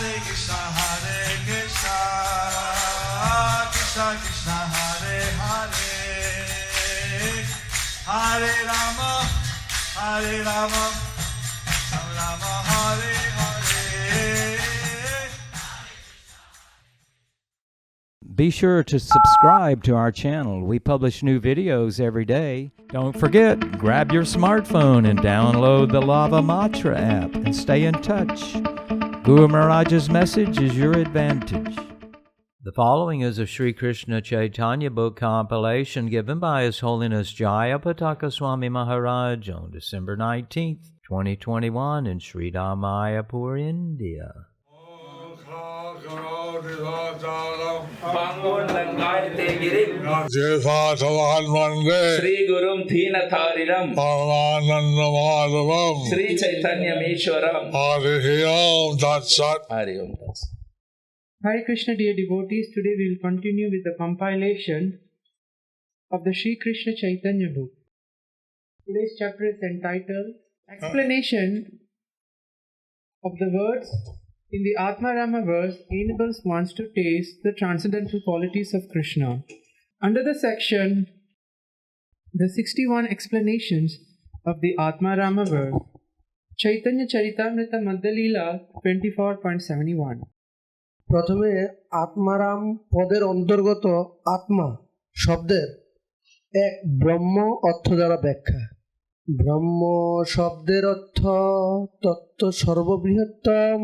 Hare Krishna, Krishna Krishna, Hare Hare, Hare Rama, Rama Rama, Hare Hare. Be sure to subscribe to our channel. We publish new videos every day. Don't forget, grab your smartphone and download the Lava Matra app and stay in touch. Guru Maharaj's message is your advantage. The following is a Sri Krishna Chaitanya book compilation given by His Holiness Jayapataka Swami Maharaj on December 19th, 2021 in Sri Mayapur, India. Bangun langgar te girim Jethatavan Vande Sri Gurum Thina Thariram Paramananda Madhavam Sri Chaitanya Meshwaram Hare Om Tat Sat. Hari Om Tat Sat. Hare Krishna, dear devotees. Today we will continue with the compilation of the Sri Krishna Chaitanya book. Today's chapter is entitled Explanation of the words in the Atmarama verse enables one to taste the transcendental qualities of Krishna. Under the section, the 61 explanations of the Atmarama verse, Chaitanya Charitamrita Madhyalila 24.71. প্রথমে আত্মারাম পদের অন্তর্গত আত্মা শব্দের এক ব্রহ্ম অর্থ দ্বারা ব্যাখ্যা। ব্রহ্ম শব্দের অর্থ তত্ত্ব সর্ববৃহত্তম,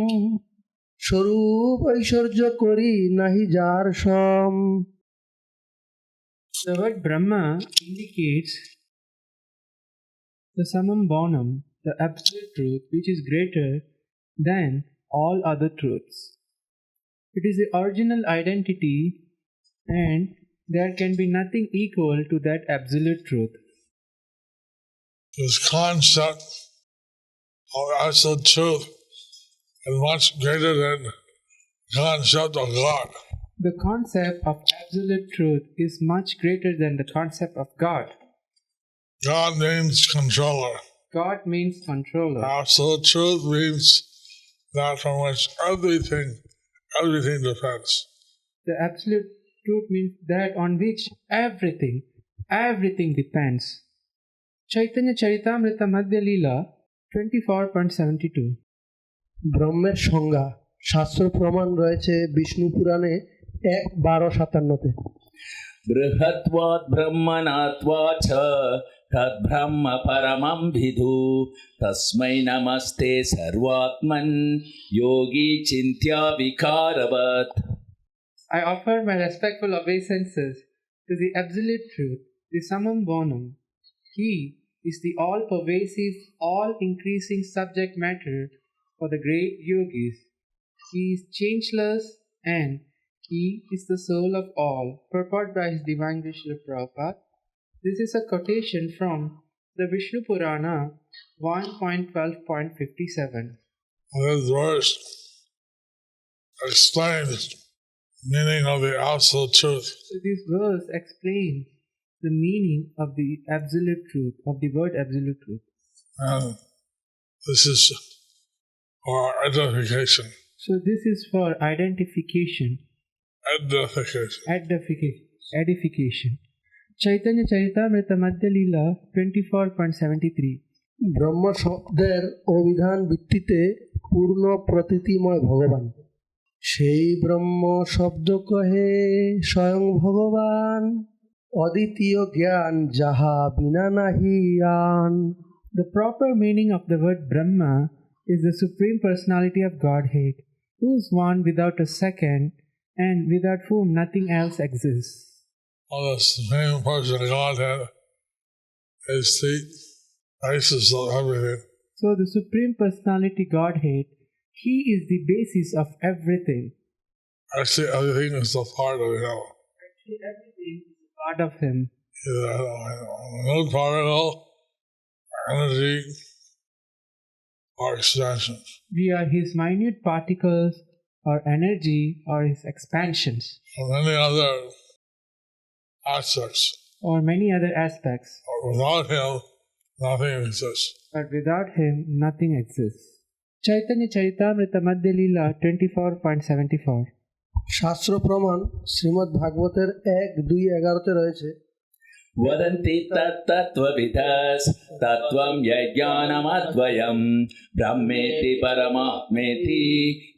স্বরূপ ঐশ্বর্য করি নাহি যার সম। The word Brahma indicates the summum bonum, the absolute truth which is greater than all other truths. It is the original identity and there can be nothing equal to that absolute truth. This concept of absolute truth is much greater than the concept of God. The concept of absolute truth is much greater than the concept of God. God means controller. God means controller. Absolute truth means that from which everything depends. The absolute truth means that on which everything depends. Chaitanya Charitamrita Madhya Leela 24.72. ব্রহ্মের সংজ্ঞা শাস্ত্র প্রমাণ রয়েছে বিষ্ণু পুরাণে 1:12-57-তে। Brihatvat brahmanatva cha tad brahma paramam vidhu tasmai namaste sarvatman yogi chintya vikaravat. I offer my respectful obeisances to the absolute truth, the summum bonum. He is the all-pervasive, all-increasing subject matter for the great yogis. He is changeless and He is the soul of all. Purport by His Divine Grace Srila Prabhupada. This is a quotation from the Vishnu Purana 1.12.57. This verse explains the meaning of the absolute truth. So this verse explains the meaning of the absolute truth, of the word absolute truth. And this is for identification. So this is for identification, edification. Chaitanya Charitamrita Madhya Leela 24.73. ব্রহ্ম শব্দের অভিধান ভিত্তিতে পূর্ণ প্রতীতিময় ভগবান, সেই ব্রহ্ম শব্দ কহে স্বয়ং ভগবান, অদ্বিতীয় জ্ঞান যাহা বিনা নাহি আন। The proper meaning of the word Brahma is the Supreme Personality of Godhead, who is one without a second and without whom nothing else exists. All the Supreme Person of Godhead is the basis of everything. So the Supreme Personality Godhead, He is the basis of everything. Actually, everything is a part of Him. Actually, everything is a part of Him. No particle, energy, or expansion. We are His minute particles or energy or His expansions Or many other aspects. or many other aspects. Without Him, nothing exists. But without Him, nothing exists. Chaitanya Charitamrita Madhya Leela 24.74. শাস্ত্র প্রমাণ শ্রীমদ্ ভাগবতের 1:2-11 রয়েছে वदन्ति तत्तत्त्वविदस् तत्त्वं यज्ञानमद्वयं ब्रह्मेति परमात्मेति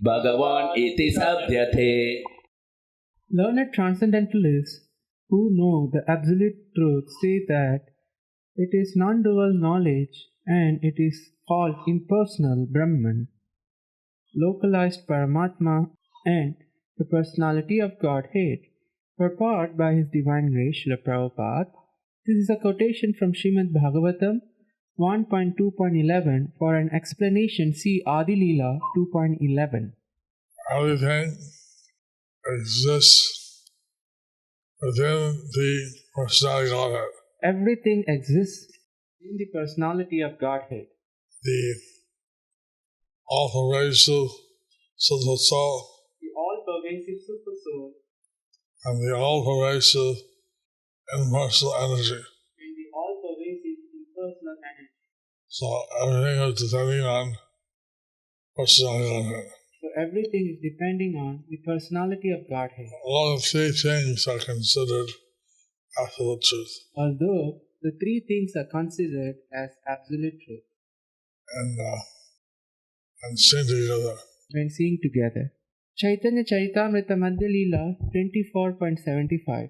भगवान् इति सभ्यते. Learned transcendentalists who know the absolute truth say that it is non-dual knowledge and it is called impersonal Brahman, localized Paramatma, and the personality of Godhead. Purport by His Divine Grace Srila Prabhupada. This is a quotation from Srimad Bhagavatam 1.2.11. For an explanation, see Adi Leela 2.11. Everything exists within the personality of Godhead. Everything exists in the personality of Godhead. The all-pervasive Super Soul The all-pervasive Super Soul and the all-pervasive impersonal energy. and the all-pervasive impersonal energy. So everything is depending on personality of Godhead. So everything is depending on the personality of Godhead. All the three things are considered absolute truth. Although the three things are considered as absolute truth And seen together. when seen together. Chaitanya Charitamrita Madhya Leela 24.75.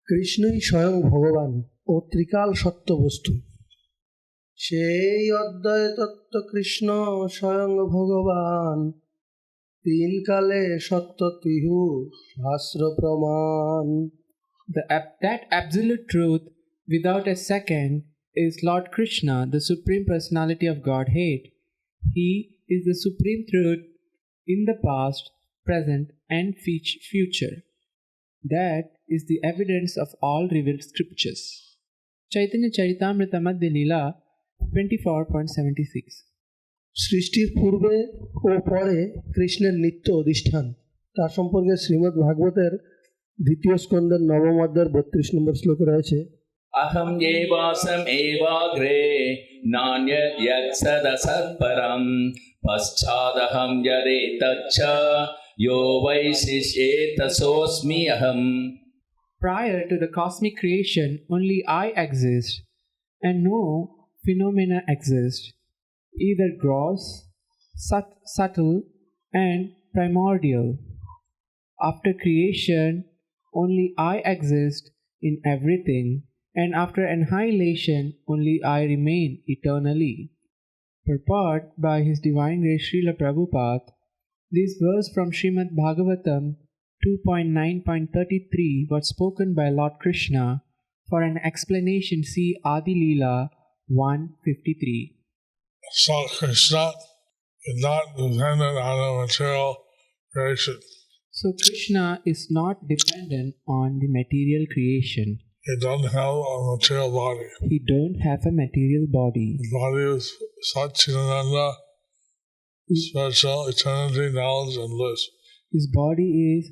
কৃষ্ণই স্বয়ং ভগবান ও ত্রিকাল সত্য বস্তু সেই অদ্বয় তত্ত্ব কৃষ্ণ স্বয়ং ভগবান তিন কালে সত্য তিহু শাস্ত্র প্রমাণ That absolute truth without a second is Lord Krishna, the Supreme Personality of Godhead. He is the Supreme Truth in the past, present, and future. That is the evidence of all revealed scriptures. Chaitanya Charitamrita Madhya Leela 24.76. সৃষ্টির পূর্বে ও পরে কৃষ্ণের নিত্য অধিষ্ঠান তার সম্পর্কে শ্রীমদ্ ভাগবতের দ্বিতীয় স্কন্দের নবম অধ্যায়ের 32 নম্বর শ্লোকে রয়েছে अहं एवासम् एवाग्रे नान्यत् यत्सदसत्परं पश्चादहं यदेतच्च यो वैशिष्येतसोऽस्मि अहम्. Prior to the cosmic creation, only I exist, and no phenomena exist, either gross, subtle, and primordial. After creation, only I exist in everything, and after annihilation, only I remain eternally. Purport by His Divine Grace Srila Prabhupada. This verse from Srimad Bhagavatam 2.9.33 was spoken by Lord Krishna. For an explanation, see Adi Leela 1.53. So Krishna is not dependent on the material creation. So Krishna is not dependent on the material creation. He doesn't have a material body. He don't have a material body. His body is Satchitananda, spiritual eternity, knowledge, and bliss. His body is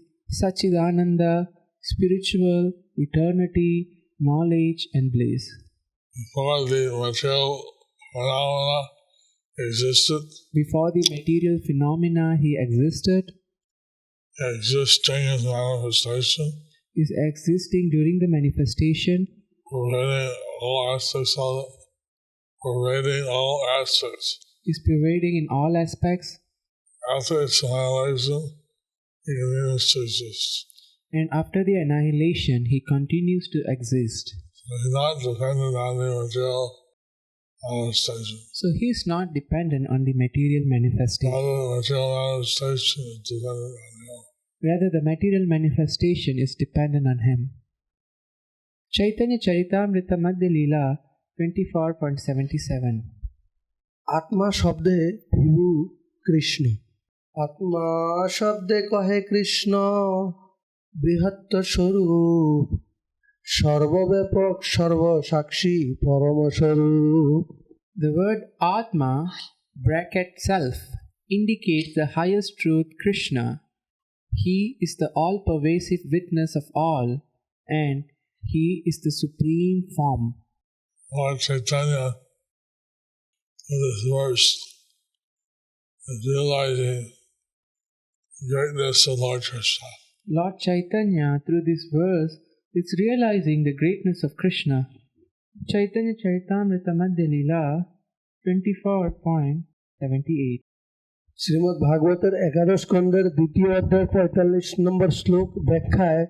Sachidananda, spiritual, eternity, knowledge, and bliss. Before the material phenomena existed, Before the material phenomena he existed, existing as manifestation, is existing during the manifestation, pervading all aspects of it, pervading all aspects. is pervading in all aspects, After its annihilation, he continues to exist. and after the annihilation he continues to exist. So he's not dependent on the material manifestation. So he is not dependent on the material manifestation. Rather, the material manifestation is dependent on him. Rather, the material manifestation is dependent on him. Chaitanya Charitamrita Madhya Leela 24.77. আত্মা শব্দে বিভু কৃষ্ণ আত্মা শব্দে কহে কৃষ্ণ বৃহত্ত স্বরূপ সর্বব্যাপক সর্বসাক্ষী পরম স্বরূপ The word Atma bracket self indicates the highest truth Krishna. He is the all-pervasive witness of all, and he is the supreme form. Lord Chaitanya, in this verse, is realizing the greatness of Lord Krishna. Lord Chaitanya, through this verse, is realizing the greatness of Krishna. Chaitanya Charitamrita Madhya Leela 24.78. Shrimad ভাগবতের 11 স্কন্ধের দ্বিতীয় অধ্যায় 45 নম্বর শ্লোক ব্যাখ্যায়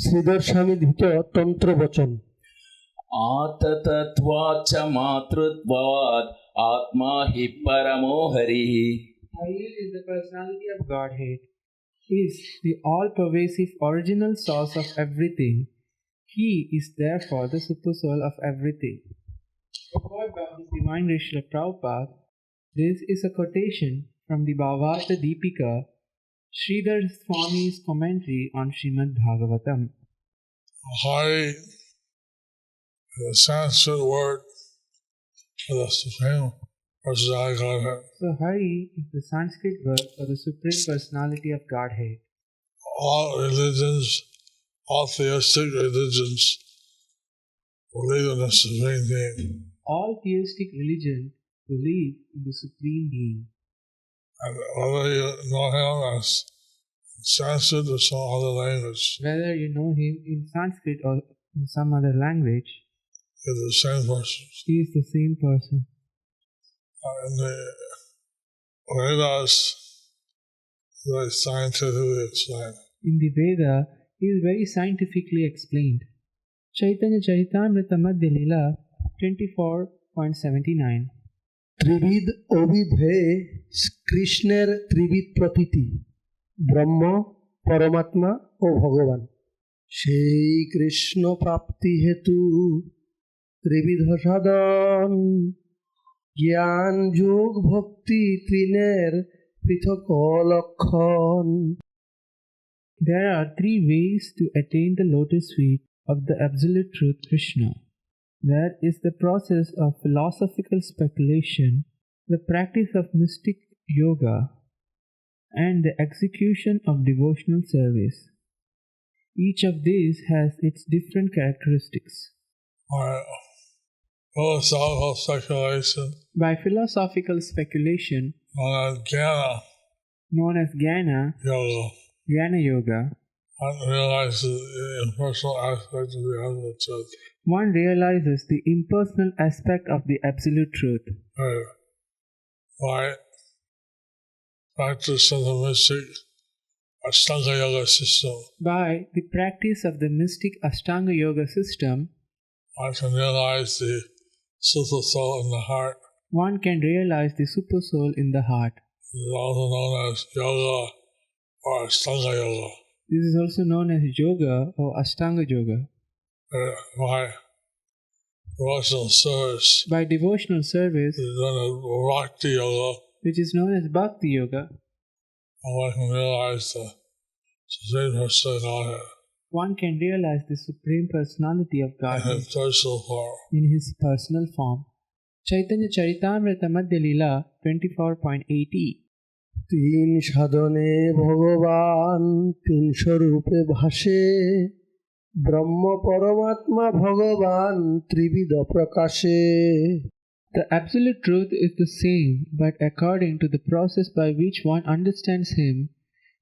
শ্রীধর স্বামী ধৃত তন্ত্রবচন। आततत्वाच्च मातृत्वात् आत्मा हि परमो हरिः। Hari is the personality of Godhead, is the all-pervasive original source of everything. He is therefore the supersoul of everything. Quoted by the Divine Rishla Prabhupada, this is a quotation from the Bhavarta Deepika, Sridhar Swami's commentary on Srimad Bhagavatam. Hari is a Sanskrit word for the Supreme Personality of Godhead. So Hari is the Sanskrit word for the Supreme Personality of Godhead. All religions, all theistic religions, believe in the Supreme Being. All theistic religions believe in the Supreme Being. And whether you know him as Sanskrit or some other language, Whether you know him in Sanskrit or in some other language, is the same person. he is the same person. In the Vedas, very scientifically explained. In the Veda, he is very scientifically explained. Chaitanya Charitamrita Madhya Leela 24.79. ত্রিবিধ অবিধে কৃষ্ণের ত্রিবিধ প্রতীতি ব্রহ্ম, পরমাত্মা ও ভগবান। সেই কৃষ্ণ প্রাপ্তি হেতু ত্রিবিধ সাধন, জ্ঞান যোগ ভক্তি ত্রিনের পৃথক লক্ষণ। There are three ways to attain the lotus feet of the absolute truth Krishna. That is the process of philosophical speculation, the practice of mystic yoga, and the execution of devotional service. Each of these has its different characteristics. Philosophical speculation, By philosophical speculation, known as Jnana Yoga, one realizes the impersonal aspect of the absolute truth. one realizes the impersonal aspect of the absolute truth. By practice of the mystic Ashtanga Yoga system, By the practice of the mystic Ashtanga Yoga system, one can realize the super soul in the heart. one can realize the super soul in the heart. It is also known as yoga or Ashtanga Yoga. This is also known as yoga or Ashtanga Yoga. By devotional service, By devotional service, it is known as Bhakti Yoga, which is known as Bhakti Yoga, and one can realize the Supreme Personality one can realize the Supreme Personality of in Godhead His personal form. in His personal form. Chaitanya Charitamrita Madhya Leela 24.80. তিন সাধনে ভগবান তিন স্বরূপে ভাসে, ব্রহ্ম পরমাত্মা ভগবান ত্রিবিধ প্রকাশে। The absolute truth is the same, but according to the process by which one understands Him,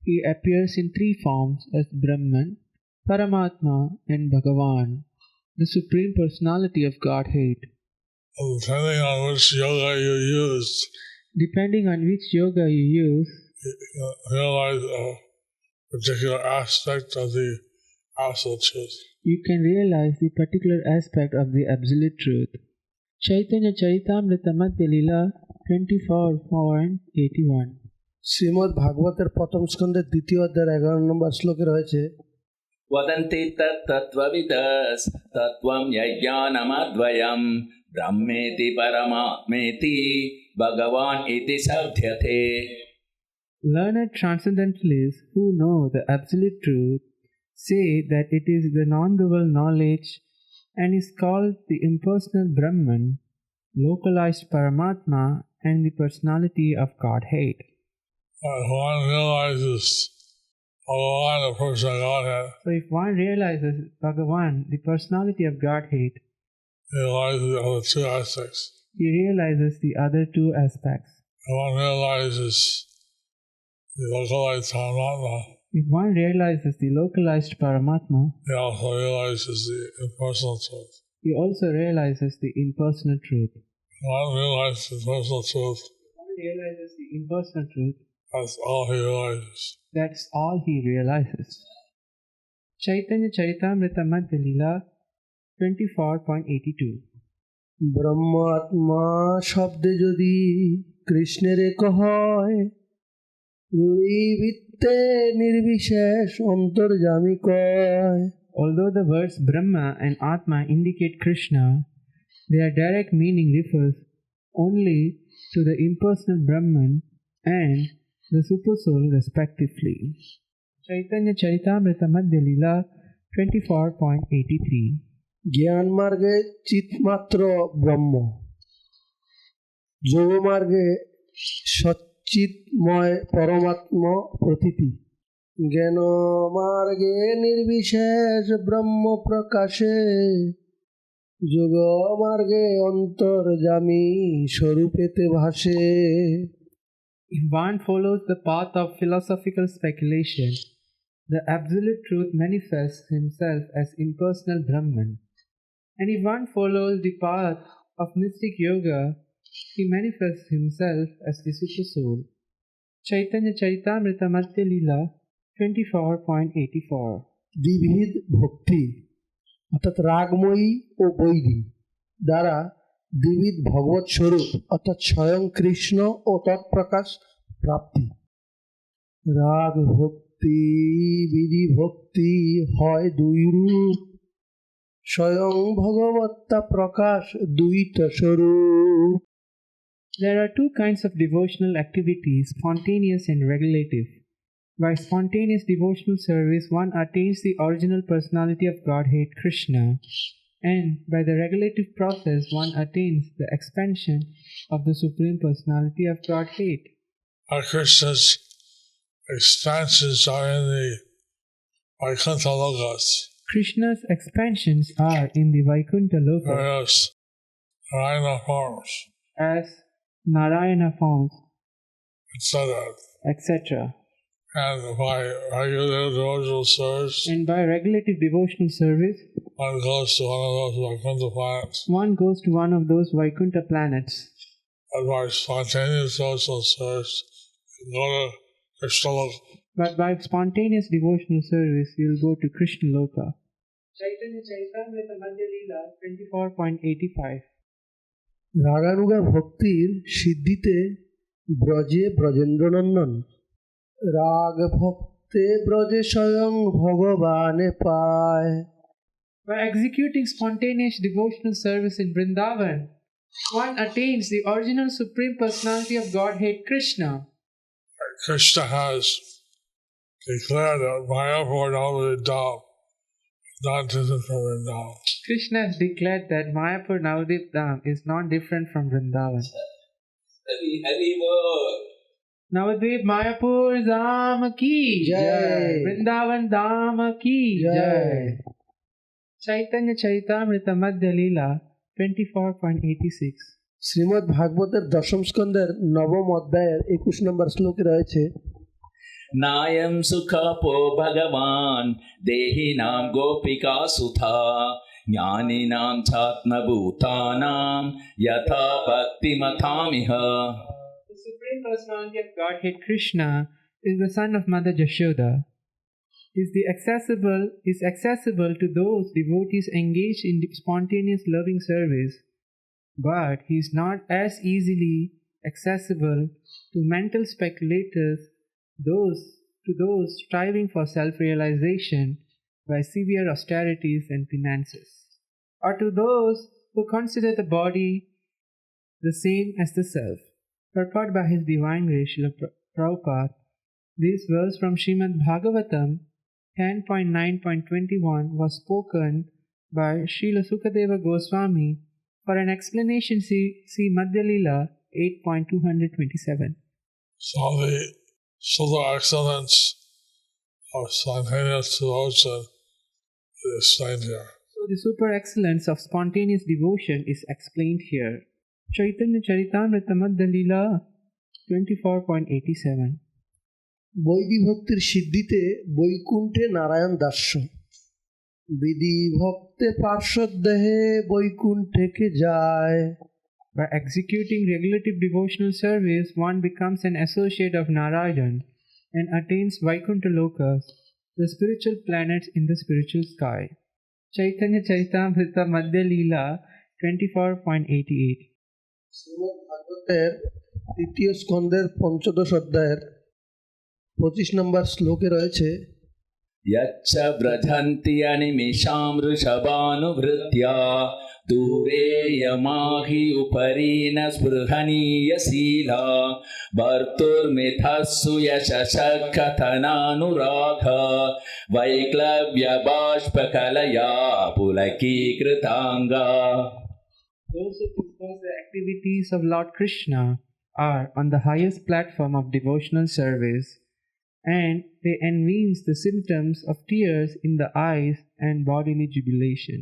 He appears in three forms as Brahman, Paramatma, and Bhagavan, the Supreme Personality of Godhead. Depending on which yoga you use, Depending on which yoga you use, you realize a particular aspect of the absolute truth. you can realize the particular aspect of the absolute truth. Chaitanya Charitamrita Madhya Leela 24.81. Shrimad ভাগবতের প্রথম স্কন্ধের দ্বিতীয় অধ্যায়ের 11 নম্বর শ্লোকে রয়েছে, वदन्ति तत्तत्त्वविदस् तत्त्वं यज्ञानमद्वयं ब्रह्मेति परमात्मेति भगवान् इति सभ्यते। Learned transcendentalists who know the absolute truth say that it is the non-dual knowledge and is called the impersonal Brahman, localized Paramatma, and the personality of Godhead. One realizes Bhagavan, the person of Godhead, So if one realizes Bhagavan, the personality of Godhead, he realizes the other two aspects. he realizes the other two aspects. one realizes the localized Paramatma, If one realizes the localized Paramatma, he also realizes the impersonal truth. he also realizes the impersonal truth. One realizes the personal truth, One realizes the impersonal truth, that's all he realizes. that's all he realizes. Chaitanya Charitamrita Madhya Lila 24.82 ব্রহ্মাত্মা শব্দে যদি কৃষ্ণের এক হয়, দুই বৃত্তে নির্বিশেষ অন্তর্যামী কয়। Although the words Brahma and Atma indicate Krishna, their direct meaning refers only to the impersonal Brahman and the Supersoul respectively. Chaitanya Charitamrita Madhya Lila 24.83 জ্ঞান মার্গে চিৎমাত্র ব্রহ্ম, যোগ মার্গে সচ্চিৎময় পরমাত্ম প্রতীতি, জ্ঞান মার্গে নির্বিশেষ ব্রহ্ম প্রকাশে, যোগ মার্গে অন্তর্যামী স্বরূপেতে ভাসে। If one follows the path of philosophical speculation, the absolute truth manifests himself as impersonal Brahman. And if one follows the path of mystic yoga, he manifests himself as the Supersoul. Chaitanya Charitamrita Madhya Lila 24.84 দ্বিবিধ ভক্তি অর্থাৎ রাগময়ী ও বৈরী দ্বারা দ্বিবিধ ভগবৎ স্বরূপ অর্থাৎ স্বয়ং কৃষ্ণ ও তৎপ্রকাশ প্রাপ্তি। রাগ ভক্তি বিধি ভক্তি হয় দুই রূপ, স্বয়ং ভগবত্তা প্রকাশ দ্বৈত স্বরূপ। There are two kinds of devotional activities, spontaneous and regulative. By spontaneous devotional service, one attains the original personality of Godhead Krishna, and by the regulative process, one attains the expansion of the Supreme Personality of Godhead. Our Krishna's expansions are in the Vaikuntha Lokas, Krishna's expansions are in the Vaikuntha Loka various Narayana forms, as Narayana forms, etc. etc. And by regular devotional service, And by regulative devotional service, one goes to one of those Vaikuntha planets. one goes to one of those Vaikuntha planets. And by spontaneous devotional service, you go to Krishna Loka. But by spontaneous devotional service, you'll go to Krishna Loka. Chaitanya Charitamrita Madhya Lila 24.85 রাগানুগা ভক্তির সিদ্ধিতে ব্রজে ব্রজেন্দ্রনন্দন, রাগ ভক্তে ব্রজে স্বয়ং ভগবানে পায়। By executing spontaneous devotional service in Vrindavan, one attains the original Supreme Personality of Godhead Krishna. Krishna has declared that Mayapur Navadip Dham is not different from Vrindavan. Krishna has declared that Mayapur Navadip Dham is not different from Vrindavan. Hari Hari Bol. Navadvip Mayapur Dham ki Jai. jai. Vrindavan Dham ki Jai. jai. Chaitanya Charitamrita Madhya Lila 24.86 Shrimad ভাগবতের দশম স্কন্ধের নবম অধ্যায়ের 21 নম্বর শ্লোকে রয়েছে, नायं सुखपो भगवान् देहिनां गोपिका सुधा ज्ञानिनां चात्मभूतानां यथा भक्तिमथामिह. The Supreme Personality of Godhead Krishna is the son of Mother Jashoda. Is accessible to those devotees engaged in spontaneous loving service, but he is not as easily accessible to mental speculators, to those striving for self-realization by severe austerities and penances, or to those who consider the body the same as the self. Purport by His Divine Grace Srila Prabhupada. This verse from Srimad Bhagavatam 10.9.21 was spoken by Srila Sukadeva Goswami. For an explanation, see Madhya Lila 8.227. So the excellence of spontaneous devotion is explained here. So the super excellence of spontaneous devotion is explained here. Chaitanya Charitamrita Madhya Lila 24.87. বৈদি ভক্তির সিদ্ধিতে বৈকুণ্ঠে নারায়ণ দাস্য বিধি ভক্তে পার্শ্বদ দেহে বৈকুণ্ঠে কে যায়। By executing regulative devotional service, one becomes an associate of Narayan and attains Vaikuntha Lokas, the spiritual planets in the spiritual sky. Chaitanya Charitamrita Madhya Leela 24.88. Shrimad ভাগবতের তৃতীয় স্কন্দের পঞ্চদশ অধ্যায়ের 25 নম্বর শ্লোকে রয়েছে यच्च व्रजन्ति अनिमिषां वृषभानुवृत्या दूरे यमाहि उपरि न स्पृहणीयशीला भर्तुर्मिथस्सु यशसः कथनानुराग वैक्लव्यबाष्पकलया पुलकीकृताङ्गा. Those who compose the activities of Lord Krishna are on the highest platform of devotional service, and they evince the symptoms of tears in the eyes and bodily jubilation.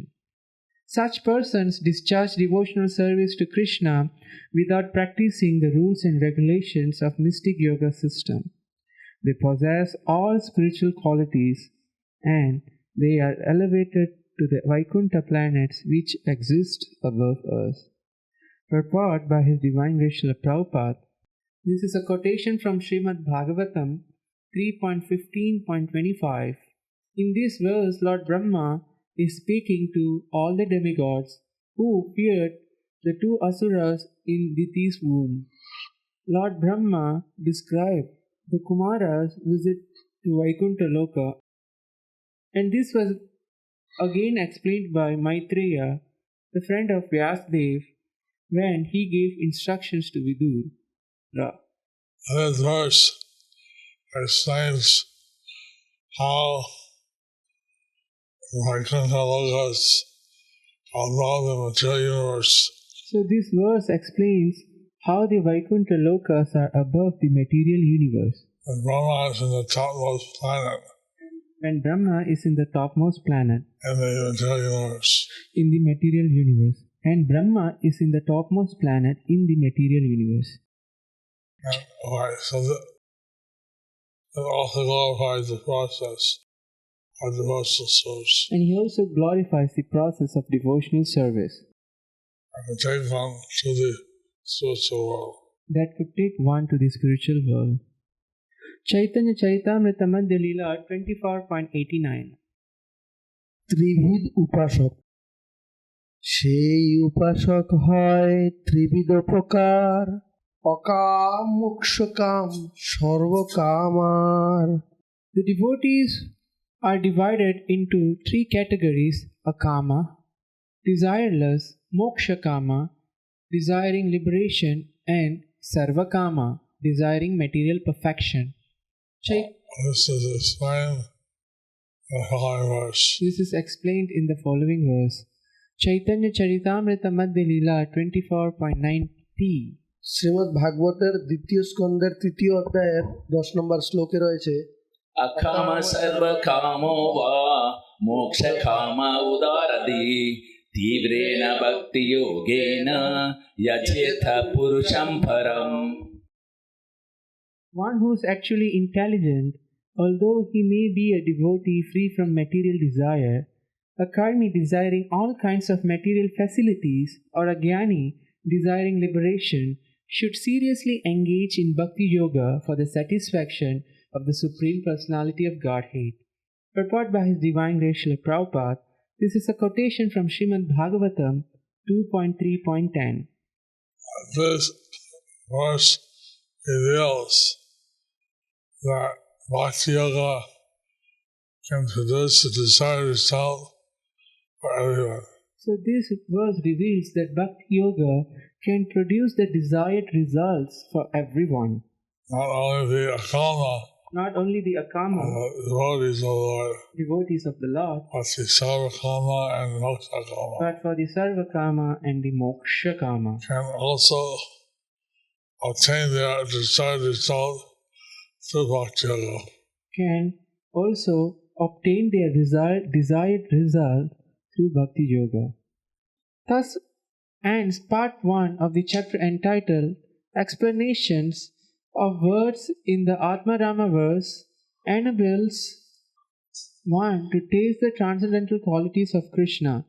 Such persons discharge devotional service to Krishna without practicing the rules and regulations of mystic yoga system. They possess all spiritual qualities and they are elevated to the Vaikuntha planets which exist above us. Purport by His Divine Grace Srila Prabhupada. This is a quotation from Srimad Bhagavatam 3.15.25. In this verse, Lord Brahma is speaking to all the demigods who feared the two asuras in Diti's womb. Lord Brahma described the Kumaras' visit to Vaikuntha Loka, and this was again explained by Maitreya, the friend of Vyasadeva, when he gave instructions to Vidura. This verse explains how Vaikuntha Lokas above the material universe. So this verse explains how the Vaikuntha Lokas are above the material universe. And Brahma is in the topmost planet And Brahma is in the topmost planet in the material universe. in the material universe. And Brahma is in the topmost planet in the material universe. And, right, so that it also glorifies the process of devotional service. And he also glorifies the process of devotional service And to take one to the spiritual world. that could take one to the spiritual world. Chaitanya Charitamrita Madhya Leela 24.89. ত্রিবিধ উপাসক সেই উপাসক হয় ত্রিবিধ প্রকার অকাম মোক্ষকাম সর্বকামার। The devotees are divided into three categories: akama, desireless, mokshakama, desiring liberation, and sarvakama, desiring material perfection. This is explained in the following verse. This is explained in the following verse. Chaitanya Charitamrita Madhya Leela 24.9p. Shrimad ভাগবতের দ্বিতীয় স্কন্দের তৃতীয় অধ্যায়ের 10 নম্বর শ্লোকে রয়েছে अखम सर्वकामो वा मोक्षकाम उदारति तीव्रेण भक्तियोगेन यजेथ पुरुषं परम्. One who is actually intelligent, although he may be a devotee free from material desire, a karmi desiring all kinds of material facilities, or a jnani desiring liberation, should seriously engage in bhakti yoga for the satisfaction of the Supreme Personality of Godhead. Purport by His Divine Grace Srila Prabhupada. This is a quotation from Srimad Bhagavatam 2.3.10. This verse reveals that Bhakti Yoga can produce the desired result for everyone. So this verse reveals that Bhakti Yoga can produce the desired results for everyone. Not only the akama, Not only the akama, devotees of the Lord, devotees of the Lord, but the sarvakama and mokshakama but for the Sarvakama and the Mokshakama, can also obtain their desired result through Bhakti Yoga. can also obtain their desired result through Bhakti Yoga. Thus ends part 1 of the chapter entitled Explanations of words in the Atmarama verse enables one to taste the transcendental qualities of Krishna.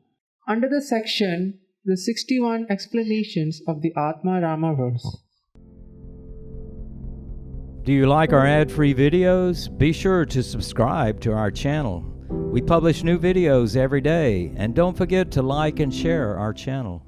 Under the section, the 61 explanations of the Atmarama verse. Do you like our ad-free videos? Be sure to subscribe to our channel. We publish new videos every day, and don't forget to like and share our channel.